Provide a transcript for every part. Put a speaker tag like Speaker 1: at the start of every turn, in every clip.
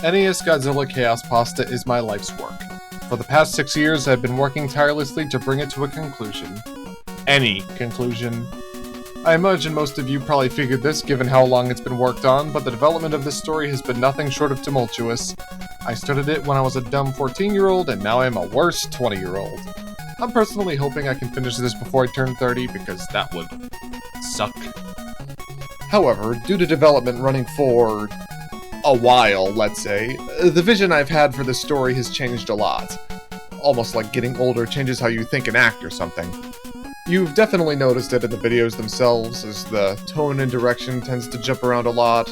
Speaker 1: NES Godzilla Chaospasta is my life's work. For the past 6 years, I've been working tirelessly to bring it to a conclusion. Any conclusion. I imagine most of you probably figured this given how long it's been worked on, but the development of this story has been nothing short of tumultuous. I started it when I was a dumb 14-year-old, and now I am a worse 20-year-old. I'm personally hoping I can finish this before I turn 30, because that would suck. However, due to development running for a while, let's say, the vision I've had for this story has changed a lot. Almost like getting older changes how you think and act or something. You've definitely noticed it in the videos themselves, as the tone and direction tends to jump around a lot,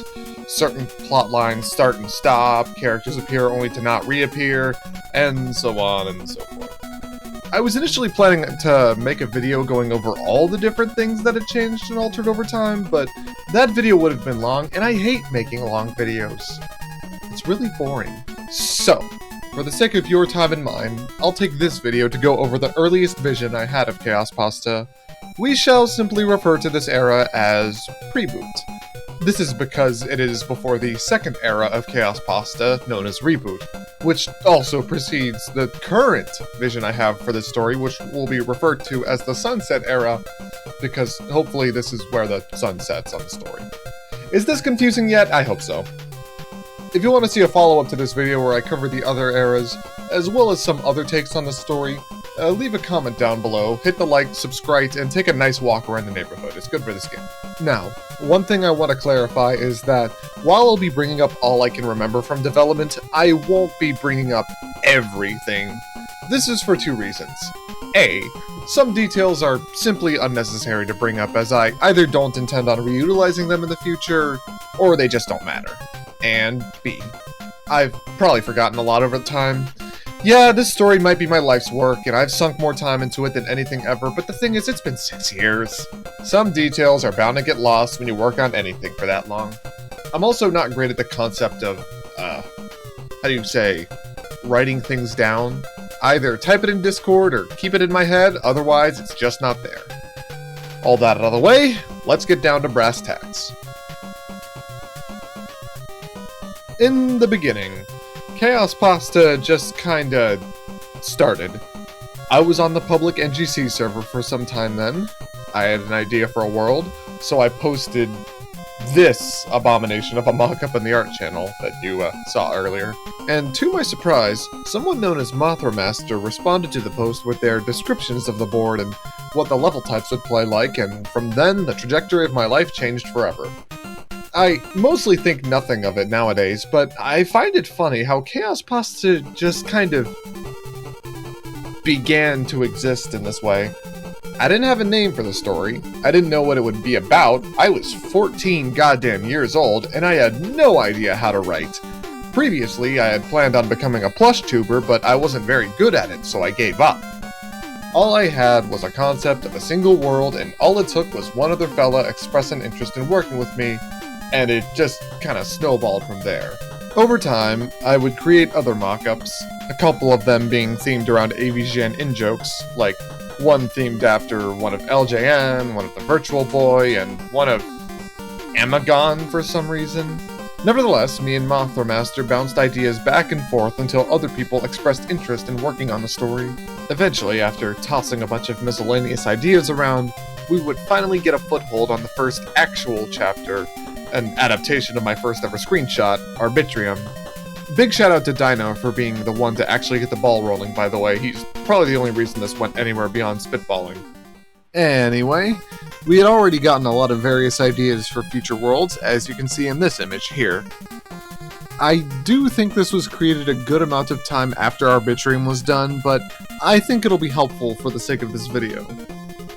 Speaker 1: certain plot lines start and stop, characters appear only to not reappear, and so on and so forth. I was initially planning to make a video going over all the different things that had changed and altered over time, but that video would have been long, and I hate making long videos. It's really boring. So, for the sake of your time and mine, I'll take this video to go over the earliest vision I had of Chaospasta. We shall simply refer to this era as Preboot. This is because it is before the second era of Chaospasta, known as Reboot, which also precedes the current vision I have for this story, which will be referred to as the Sunset Era, because hopefully this is where the sun sets on the story. Is this confusing yet? I hope so. If you want to see a follow-up to this video where I cover the other eras, as well as some other takes on the story, leave a comment down below, hit the like, subscribe, and take a nice walk around the neighborhood. It's good for the skin. Now, one thing I want to clarify is that while I'll be bringing up all I can remember from development, I won't be bringing up everything. This is for two reasons. A, some details are simply unnecessary to bring up, as I either don't intend on reutilizing them in the future, or they just don't matter. And B, I've probably forgotten a lot over the time. Yeah, this story might be my life's work, and I've sunk more time into it than anything ever, but the thing is, it's been 6 years. Some details are bound to get lost when you work on anything for that long. I'm also not great at the concept of, writing things down. Either type it in Discord or keep it in my head, otherwise it's just not there. All that out of the way, let's get down to brass tacks. In the beginning, Chaospasta just kinda started. I was on the public NGCC server for some time then. I had an idea for a world, so I posted this abomination of a mock-up in the art channel that you saw earlier. And to my surprise, someone known as Mothra Master responded to the post with their descriptions of the board and what the level types would play like, and from then, the trajectory of my life changed forever. I mostly think nothing of it nowadays, but I find it funny how Chaospasta just kind of began to exist in this way. I didn't have a name for the story, I didn't know what it would be about, I was 14 goddamn years old, and I had no idea how to write. Previously, I had planned on becoming a plush tuber, but I wasn't very good at it, so I gave up. All I had was a concept of a single world, and all it took was one other fella express an interest in working with me, and it just kinda snowballed from there. Over time, I would create other mock-ups, a couple of them being themed around AVGN in-jokes, like one themed after one of LJN, one of the Virtual Boy, and one of Amagon for some reason. Nevertheless, me and Mothra Master bounced ideas back and forth until other people expressed interest in working on the story. Eventually, after tossing a bunch of miscellaneous ideas around, we would finally get a foothold on the first actual chapter, an adaptation of my first ever screenshot, Arbitrium. Big shout out to Dino for being the one to actually get the ball rolling, by the way. He's probably the only reason this went anywhere beyond spitballing. Anyway, we had already gotten a lot of various ideas for future worlds, as you can see in this image here. I do think this was created a good amount of time after Arbitrium was done, but I think it'll be helpful for the sake of this video.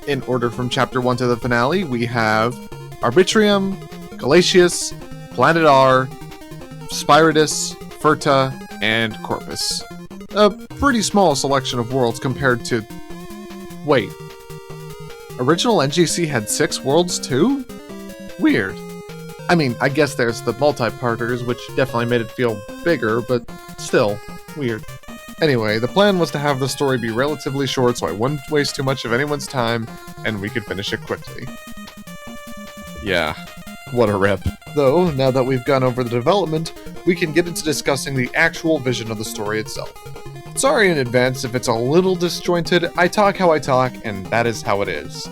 Speaker 1: In order from Chapter 1 to the finale, we have Arbitrium, Galatius, Planet R, Spiritus, Furta, and Corpus. A pretty small selection of worlds compared to... Wait. Original NGC had 6 worlds too? Weird. I mean, I guess there's the multi-parters, which definitely made it feel bigger, but still, weird. Anyway, the plan was to have the story be relatively short so I wouldn't waste too much of anyone's time, and we could finish it quickly. Yeah. What a rip. Though, now that we've gone over the development, we can get into discussing the actual vision of the story itself. Sorry in advance if it's a little disjointed, I talk how I talk, and that is how it is.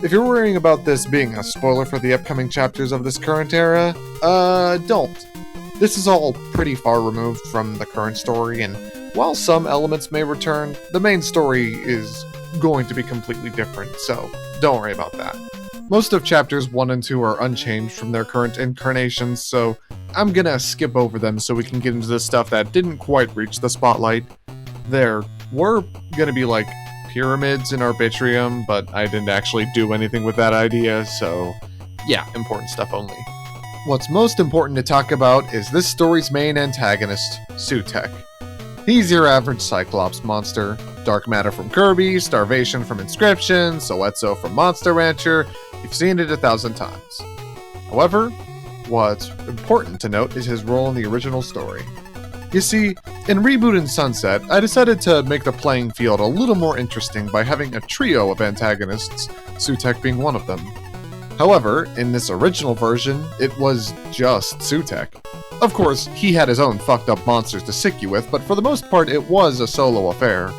Speaker 1: If you're worrying about this being a spoiler for the upcoming chapters of this current era, don't. This is all pretty far removed from the current story, and while some elements may return, the main story is going to be completely different, so don't worry about that. Most of chapters 1 and 2 are unchanged from their current incarnations, so I'm gonna skip over them so we can get into the stuff that didn't quite reach the spotlight. There were gonna be like pyramids in Arbitrium, but I didn't actually do anything with that idea, so yeah, important stuff only. What's most important to talk about is this story's main antagonist, Sutekh. He's your average Cyclops monster. Dark matter from Kirby, starvation from Inscription, Soetzo from Monster Rancher. You've seen it 1,000 times. However, what's important to note is his role in the original story. You see, in Reboot and Sunset, I decided to make the playing field a little more interesting by having a trio of antagonists, Sutekh being one of them. However, in this original version, it was just Sutekh. Of course, he had his own fucked up monsters to sick you with, but for the most part it was a solo affair.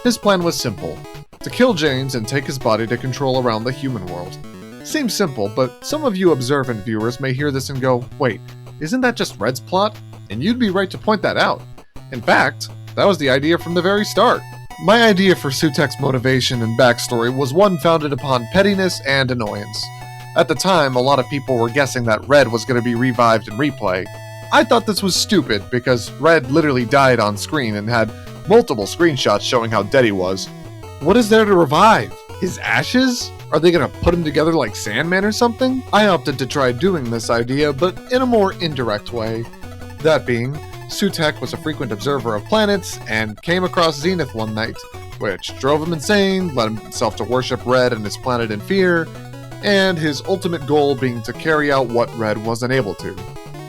Speaker 1: His plan was simple, to kill James and take his body to control around the human world. Seems simple, but some of you observant viewers may hear this and go, wait, isn't that just Red's plot? And you'd be right to point that out. In fact, that was the idea from the very start. My idea for Sutekh's motivation and backstory was one founded upon pettiness and annoyance. At the time, a lot of people were guessing that Red was going to be revived in Replay. I thought this was stupid because Red literally died on screen and had multiple screenshots showing how dead he was. What is there to revive? His ashes? Are they gonna put him together like Sandman or something? I opted to try doing this idea, but in a more indirect way. That being, Sutekh was a frequent observer of planets and came across Zenith one night, which drove him insane, led himself to worship Red and his planet in fear, and his ultimate goal being to carry out what Red wasn't able to.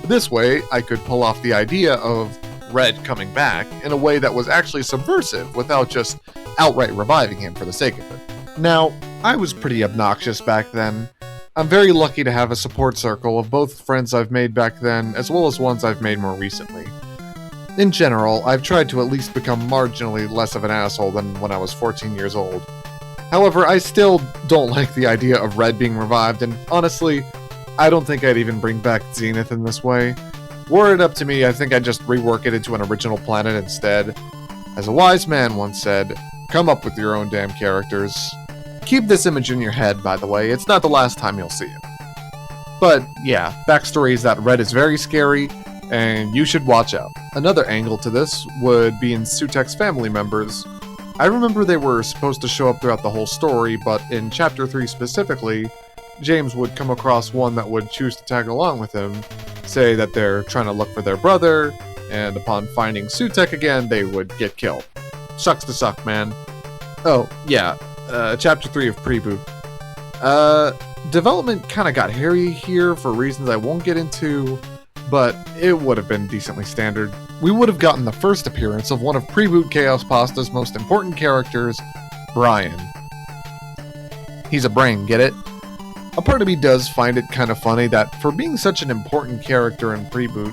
Speaker 1: This way, I could pull off the idea of Red coming back in a way that was actually subversive without just outright reviving him for the sake of it. Now, I was pretty obnoxious back then. I'm very lucky to have a support circle of both friends I've made back then as well as ones I've made more recently. In general, I've tried to at least become marginally less of an asshole than when I was 14 years old. However, I still don't like the idea of Red being revived, and honestly, I don't think I'd even bring back Zenith in this way. Were it up to me, I think I'd just rework it into an original planet instead. As a wise man once said, come up with your own damn characters. Keep this image in your head, by the way, it's not the last time you'll see it. But yeah, backstory is that Red is very scary, and you should watch out. Another angle to this would be in Sutekh's family members. I remember they were supposed to show up throughout the whole story, but in Chapter 3 specifically, James would come across one that would choose to tag along with him, say that they're trying to look for their brother, and upon finding Sutekh again, they would get killed. Sucks to suck, man. Oh, yeah, Chapter 3 of Preboot. Development kinda got hairy here for reasons I won't get into, but it would have been decently standard. We would have gotten the first appearance of one of Preboot Chaospasta's most important characters, Brian. He's a brain, get it? A part of me does find it kind of funny that for being such an important character in Preboot,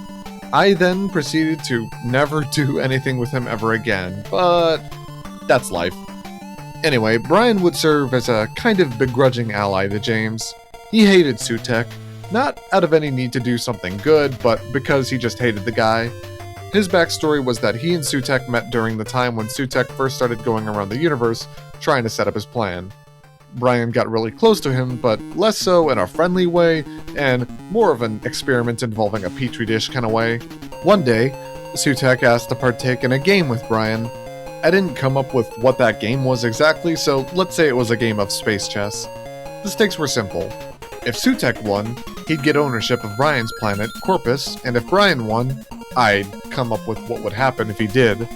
Speaker 1: I then proceeded to never do anything with him ever again, but that's life. Anyway, Brian would serve as a kind of begrudging ally to James. He hated Sutekh, not out of any need to do something good, but because he just hated the guy. His backstory was that he and Sutekh met during the time when Sutekh first started going around the universe trying to set up his plan. Brian got really close to him, but less so in a friendly way, and more of an experiment involving a petri dish kind of way. One day, Sutekh asked to partake in a game with Brian. I didn't come up with what that game was exactly, so let's say it was a game of space chess. The stakes were simple. If Sutekh won, he'd get ownership of Brian's planet, Corpus, and if Brian won, I'd come up with what would happen if he did.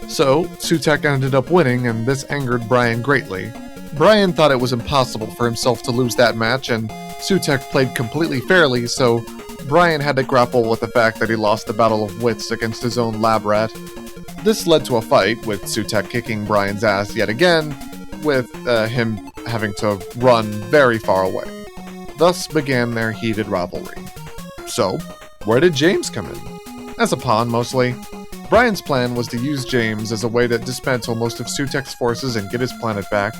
Speaker 1: So, Sutekh ended up winning, and this angered Brian greatly. Brian thought it was impossible for himself to lose that match, and Sutekh played completely fairly, so Brian had to grapple with the fact that he lost the battle of wits against his own lab rat. This led to a fight, with Sutekh kicking Brian's ass yet again, with him having to run very far away. Thus began their heated rivalry. So, where did James come in? as a pawn mostly. Brian's plan was to use James as a way to dismantle most of Sutek's forces and get his planet back.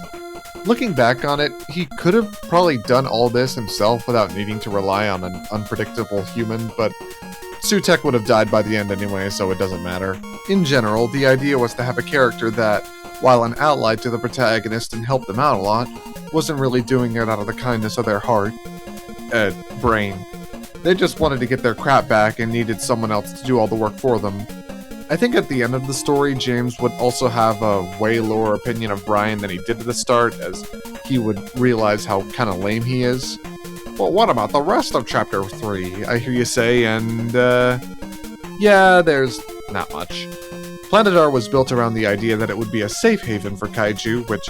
Speaker 1: Looking back on it, he could have probably done all this himself without needing to rely on an unpredictable human, but Sutek would have died by the end anyway, so it doesn't matter. In general, the idea was to have a character that, while an ally to the protagonist and helped them out a lot, wasn't really doing it out of the kindness of their heart. Brain. They just wanted to get their crap back and needed someone else to do all the work for them. I think at the end of the story, James would also have a way lower opinion of Brian than he did at the start, as he would realize how kind of lame he is. But what about the rest of Chapter 3, I hear you say, and, yeah, there's not much. Planet R was built around the idea that it would be a safe haven for kaiju, which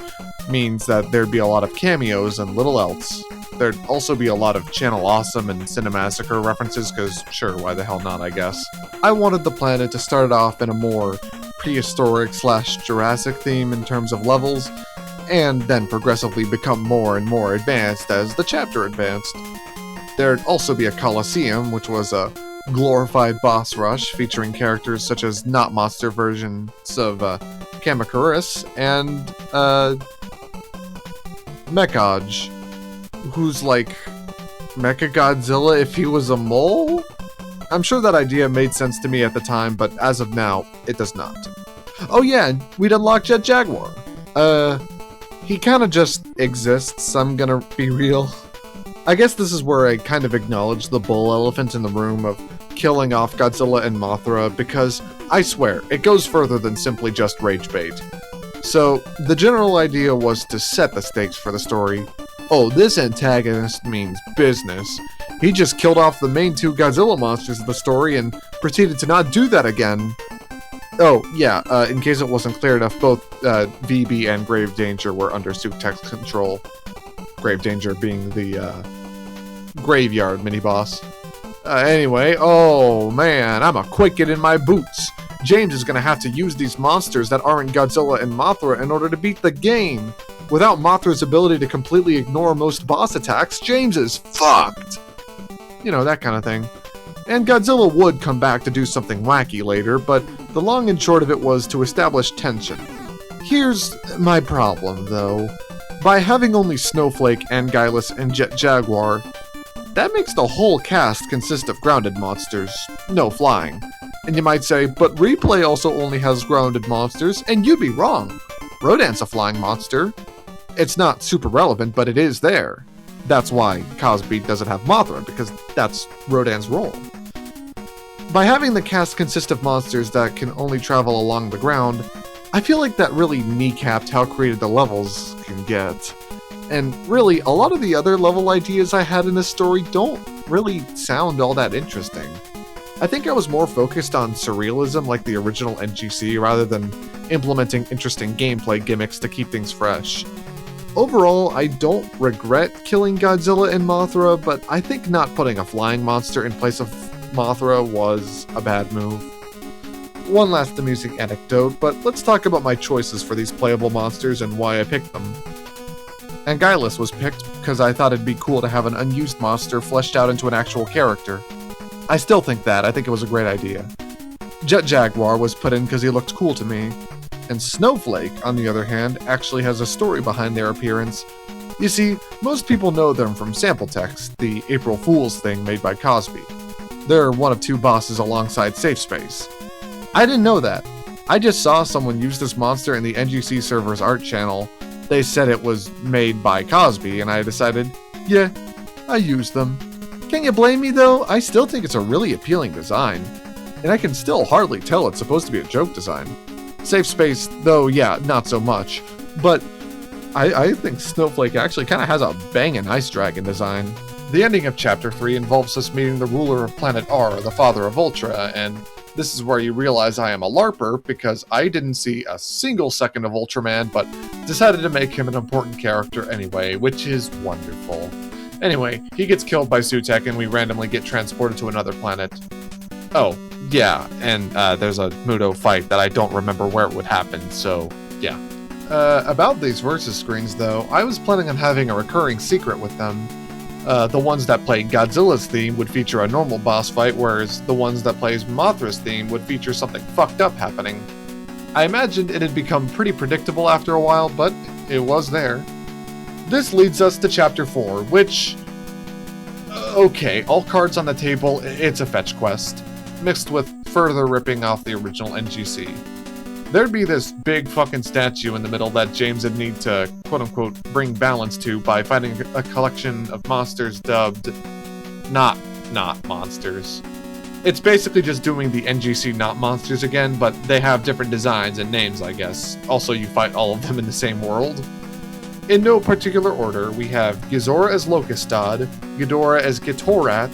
Speaker 1: means that there'd be a lot of cameos and little else. There'd also be a lot of Channel Awesome and Cinemassacre references, because sure, why the hell not, I guess. I wanted the planet to start off in a more prehistoric/Jurassic theme in terms of levels, and then progressively become more and more advanced as the chapter advanced. There'd also be a Coliseum, which was a glorified boss rush featuring characters such as not monster versions of Kamacuras and Mechaj, who's like Mechagodzilla if he was a mole? I'm sure that idea made sense to me at the time, but as of now, it does not. Oh yeah, we'd unlock Jet Jaguar. He kinda just exists, I'm gonna be real. I guess this is where I kind of acknowledge the bull elephant in the room of killing off Godzilla and Mothra, because I swear, it goes further than simply just rage bait. So, the general idea was to set the stakes for the story. Oh, this antagonist means business. He just killed off the main two Godzilla monsters of the story and proceeded to not do that again. Oh, yeah, in case it wasn't clear enough, both VB and Grave Danger were under Sutek's control. Grave Danger being the graveyard mini-boss. Anyway, oh man, I'm a quick get in my boots. James is gonna have to use these monsters that aren't Godzilla and Mothra in order to beat the game. Without Mothra's ability to completely ignore most boss attacks, James is fucked. You know, that kind of thing. And Godzilla would come back to do something wacky later, but the long and short of it was to establish tension. Here's my problem, though. By having only Snowflake, Anguirus, and Jet Jaguar, that makes the whole cast consist of grounded monsters, no flying. And you might say, but Replay also only has grounded monsters, and you'd be wrong. Rodan's a flying monster. It's not super relevant, but it is there. That's why Cosby doesn't have Mothra, because that's Rodan's role. By having the cast consist of monsters that can only travel along the ground, I feel like that really kneecapped how creative the levels can get. And really, a lot of the other level ideas I had in this story don't really sound all that interesting. I think I was more focused on surrealism like the original NGC rather than implementing interesting gameplay gimmicks to keep things fresh. Overall, I don't regret killing Godzilla and Mothra, but I think not putting a flying monster in place of Mothra was a bad move. One last amusing anecdote, but let's talk about my choices for these playable monsters and why I picked them. Anguirus was picked because I thought it'd be cool to have an unused monster fleshed out into an actual character. I still think that, I think it was a great idea. Jet Jaguar was put in because he looked cool to me. And Snowflake, on the other hand, actually has a story behind their appearance. You see, most people know them from Sample Text, the April Fool's thing made by Cosby. They're one of two bosses alongside Safe Space. I didn't know that. I just saw someone use this monster in the NGC server's art channel. They said it was made by Cosby, and I decided, yeah, I used them. Can you blame me though? I still think it's a really appealing design. And I can still hardly tell it's supposed to be a joke design. Safe Space, though, yeah, not so much. But I think Snowflake actually kind of has a bangin' Ice Dragon design. The ending of Chapter 3 involves us meeting the ruler of Planet R, the father of Ultra, and this is where you realize I am a LARPer because I didn't see a single second of Ultraman, but decided to make him an important character anyway, which is wonderful. Anyway, he gets killed by Sutek and we randomly get transported to another planet. Oh, yeah, and there's a Muto fight that I don't remember where it would happen, so yeah. About these versus screens though, I was planning on having a recurring secret with them. The ones that play Godzilla's theme would feature a normal boss fight, whereas the ones that plays Mothra's theme would feature something fucked up happening. I imagined it had become pretty predictable after a while, but it was there. This leads us to Chapter 4, which... okay, all cards on the table, it's a fetch quest, mixed with further ripping off the original NGC. There'd be this big fucking statue in the middle that James would need to, quote-unquote, bring balance to by fighting a collection of monsters dubbed... not monsters. It's basically just doing the NGC not monsters again, but they have different designs and names, I guess. Also, you fight all of them in the same world. In no particular order, we have Gizora as Locustod, Ghidorah as Gitorat,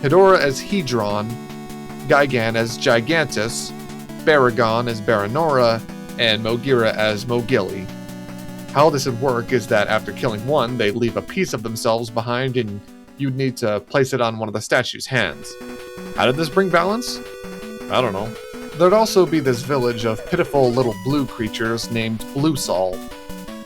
Speaker 1: Hedorah as Hedron, Gigan as Gigantus, Baragon as Baranora, and Mogira as Mogili. How this would work is that after killing one, they'd leave a piece of themselves behind and you'd need to place it on one of the statue's hands. How did this bring balance? I don't know. There'd also be this village of pitiful little blue creatures named Bluesol.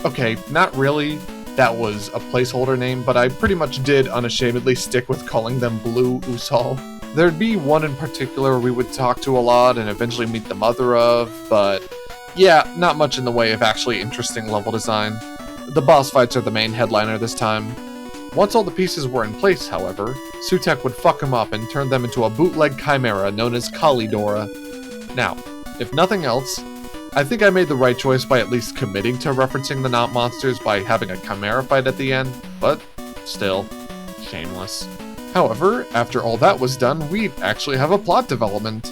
Speaker 1: Okay, not really. That was a placeholder name, but I pretty much did unashamedly stick with calling them Blue Usol. There'd be one in particular we would talk to a lot and eventually meet the mother of, but yeah, not much in the way of actually interesting level design. The boss fights are the main headliner this time. Once all the pieces were in place, however, Sutekh would fuck them up and turn them into a bootleg chimera known as Kalidora. Now, if nothing else, I think I made the right choice by at least committing to referencing the not monsters by having a chimera fight at the end, but still, shameless. However, after all that was done, we'd actually have a plot development.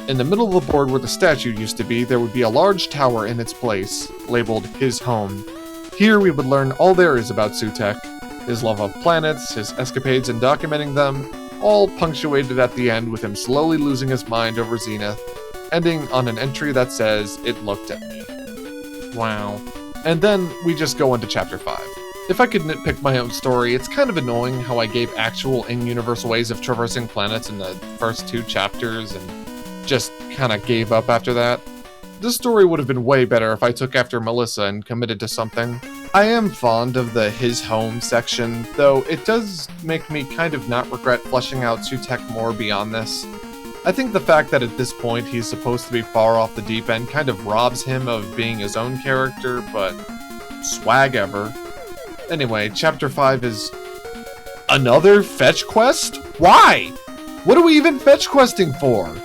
Speaker 1: In the middle of the board where the statue used to be, there would be a large tower in its place, labeled His Home. Here we would learn all there is about Sutekh, his love of planets, his escapades in documenting them, all punctuated at the end with him slowly losing his mind over Zenith, ending on an entry that says, "It looked at me." Wow. And then we just go into Chapter 5. If I could nitpick my own story, it's kind of annoying how I gave actual in-universe ways of traversing planets in the first 2 chapters and just kinda gave up after that. This story would have been way better if I took after Melissa and committed to something. I am fond of the His Home section, though it does make me kind of not regret fleshing out Sutekh more beyond this. I think the fact that at this point he's supposed to be far off the deep end kind of robs him of being his own character, but swag ever. Anyway, Chapter 5 is... another fetch quest? Why? What are we even fetch questing for?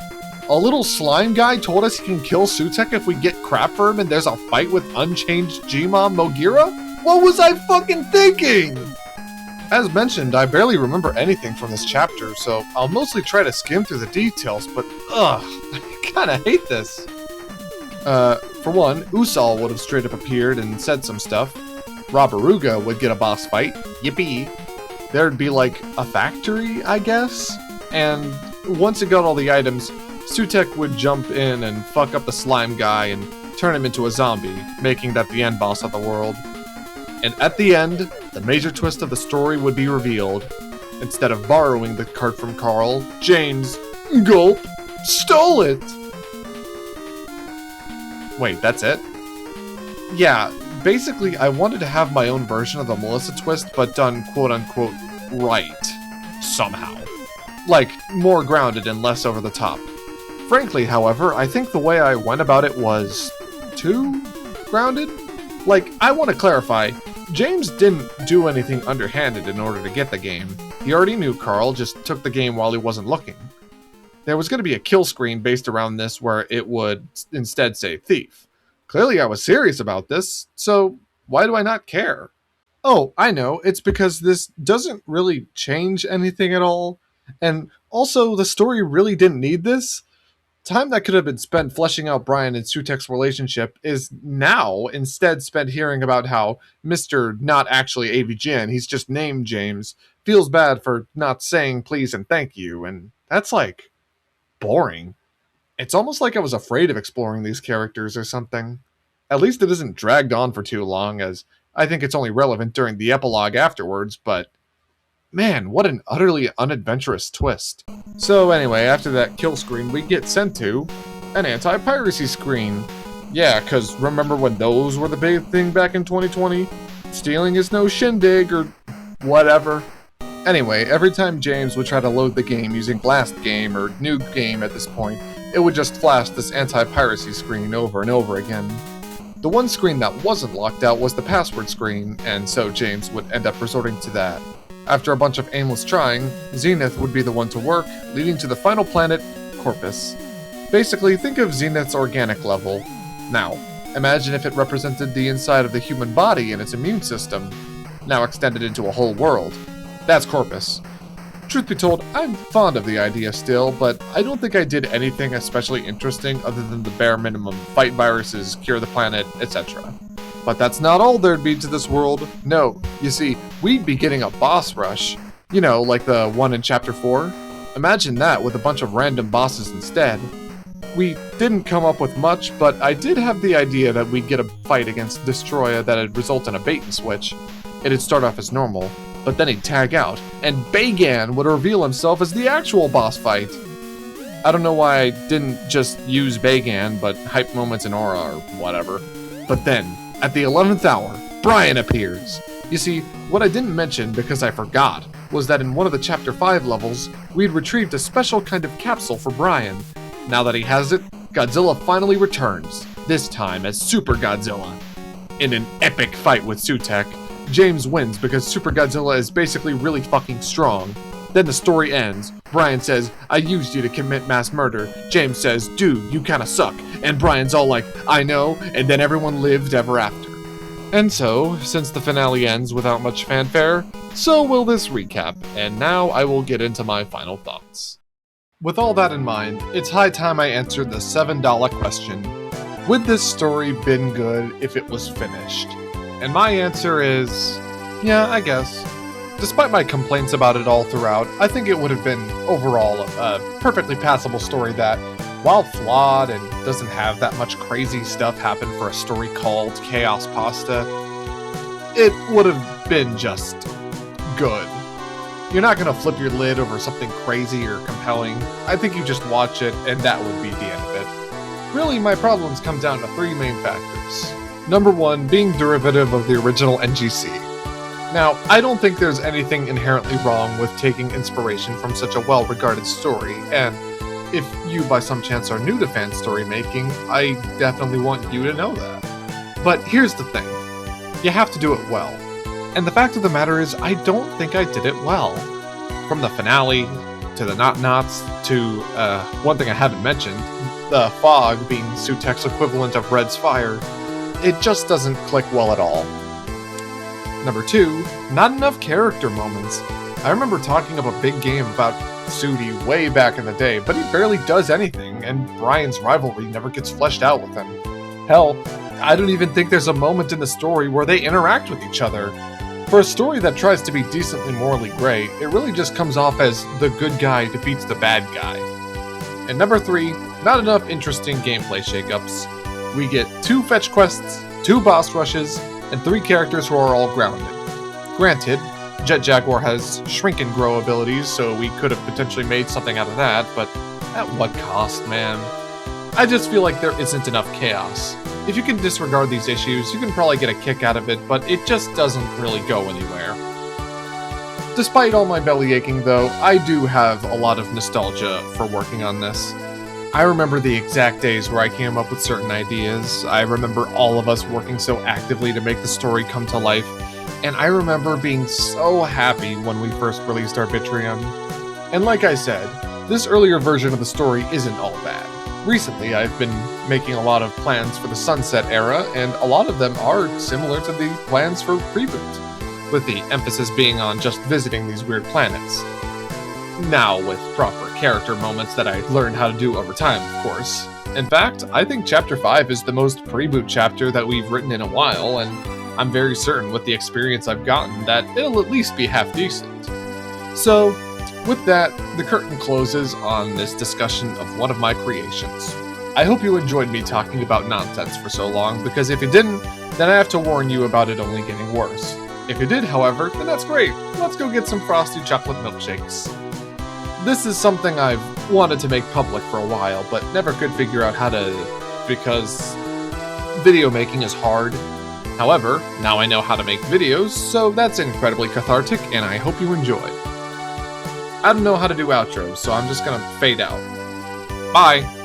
Speaker 1: A little slime guy told us he can kill Sutekh if we get crap for him and there's a fight with unchanged G-Mom Mogira? What was I fucking thinking? As mentioned, I barely remember anything from this chapter, so I'll mostly try to skim through the details, but ugh, I kinda hate this. For one, Usal would have straight up appeared and said some stuff. Rabaruga would get a boss fight, yippee. There'd be like a factory, I guess? And once it got all the items, Sutekh would jump in and fuck up the slime guy and turn him into a zombie, making that the end boss of the world. And at the end, the major twist of the story would be revealed. Instead of borrowing the cart from Carl, James, gulp, stole it! Wait, that's it? Yeah, basically I wanted to have my own version of the Melissa twist, but done quote-unquote right. Somehow. Like, more grounded and less over the top. Frankly, however, I think the way I went about it was... too grounded? Like, I want to clarify, James didn't do anything underhanded in order to get the game. He already knew Carl, just took the game while he wasn't looking. There was going to be a kill screen based around this where it would instead say thief. Clearly I was serious about this, so why do I not care? Oh, I know, it's because this doesn't really change anything at all, and also the story really didn't need this. Time that could have been spent fleshing out Brian and Sutekh's relationship is now instead spent hearing about how Mr. not actually AVGN, he's just named James, feels bad for not saying please and thank you, and that's like boring. It's almost like I was afraid of exploring these characters or something. At least it isn't dragged on for too long, as I think it's only relevant during the epilogue afterwards, but man, what an utterly unadventurous twist. So anyway, after that kill screen, we get sent to an anti-piracy screen. Yeah, cause remember when those were the big thing back in 2020? Stealing is no shindig, or whatever. Anyway, every time James would try to load the game using last game or new game at this point, it would just flash this anti-piracy screen over and over again. The one screen that wasn't locked out was the password screen, and so James would end up resorting to that. After a bunch of aimless trying, Zenith would be the one to work, leading to the final planet, Corpus. Basically, think of Zenith's organic level. Now, imagine if it represented the inside of the human body and its immune system, now extended into a whole world. That's Corpus. Truth be told, I'm fond of the idea still, but I don't think I did anything especially interesting other than the bare minimum: fight viruses, cure the planet, etc. But that's not all there'd be to this world. No, you see, we'd be getting a boss rush. You know, like the one in Chapter 4? Imagine that with a bunch of random bosses instead. We didn't come up with much, but I did have the idea that we'd get a fight against Destroyer that'd result in a bait and switch. It'd start off as normal, but then he'd tag out, and Bagan would reveal himself as the actual boss fight. I don't know why I didn't just use Bagan, but hype moments in Aura or whatever. But then, at the 11th hour, Brian appears. You see, what I didn't mention because I forgot was that in one of the Chapter 5 levels, we'd retrieved a special kind of capsule for Brian. Now that he has it, Godzilla finally returns, this time as Super Godzilla. In an epic fight with Sutek, James wins because Super Godzilla is basically really fucking strong. Then the story ends. Brian says, "I used you to commit mass murder." James says, "Dude, you kinda suck." And Brian's all like, "I know," and then everyone lived ever after. And so, since the finale ends without much fanfare, so will this recap, and now I will get into my final thoughts. With all that in mind, it's high time I answered the $7 question. Would this story been good if it was finished? And my answer is, yeah, I guess. Despite my complaints about it all throughout, I think it would have been, overall, a perfectly passable story that, while flawed and doesn't have that much crazy stuff happen for a story called Chaospasta, it would have been just good. You're not gonna flip your lid over something crazy or compelling. I think you just watch it, and that would be the end of it. Really, my problems come down to three main factors. Number one, being derivative of the original NGC. Now, I don't think there's anything inherently wrong with taking inspiration from such a well-regarded story, and if you by some chance are new to fan story making, I definitely want you to know that. But here's the thing, you have to do it well. And the fact of the matter is, I don't think I did it well. From the finale, to the not-nots, to, one thing I haven't mentioned, the fog being Sutek's equivalent of Red's fire, it just doesn't click well at all. Number two, not enough character moments. I remember talking of a big game about Sudi way back in the day, but he barely does anything, and Brian's rivalry never gets fleshed out with him. Hell, I don't even think there's a moment in the story where they interact with each other. For a story that tries to be decently morally gray, it really just comes off as the good guy defeats the bad guy. And number three, not enough interesting gameplay shakeups. We get 2 fetch quests, 2 boss rushes, and 3 characters who are all grounded. Granted, Jet Jaguar has shrink and grow abilities, so we could have potentially made something out of that, but at what cost, man? I just feel like there isn't enough chaos. If you can disregard these issues, you can probably get a kick out of it, but it just doesn't really go anywhere. Despite all my belly aching though, I do have a lot of nostalgia for working on this. I remember the exact days where I came up with certain ideas. I remember all of us working so actively to make the story come to life, and I remember being so happy when we first released our Bitreum. And like I said, this earlier version of the story isn't all bad. Recently, I've been making a lot of plans for the Sunset era, and a lot of them are similar to the plans for Preboot, with the emphasis being on just visiting these weird planets. Now, with proper character moments that I learned how to do over time, of course. In fact, I think Chapter 5 is the most Preboot chapter that we've written in a while, and I'm very certain with the experience I've gotten that it'll at least be half decent. So, with that, the curtain closes on this discussion of one of my creations. I hope you enjoyed me talking about nonsense for so long, because if you didn't, then I have to warn you about it only getting worse. If you did, however, then that's great. Let's go get some frosty chocolate milkshakes. This is something I've wanted to make public for a while, but never could figure out how to, because video making is hard. However, now I know how to make videos, so that's incredibly cathartic, and I hope you enjoy. I don't know how to do outros, so I'm just gonna fade out. Bye!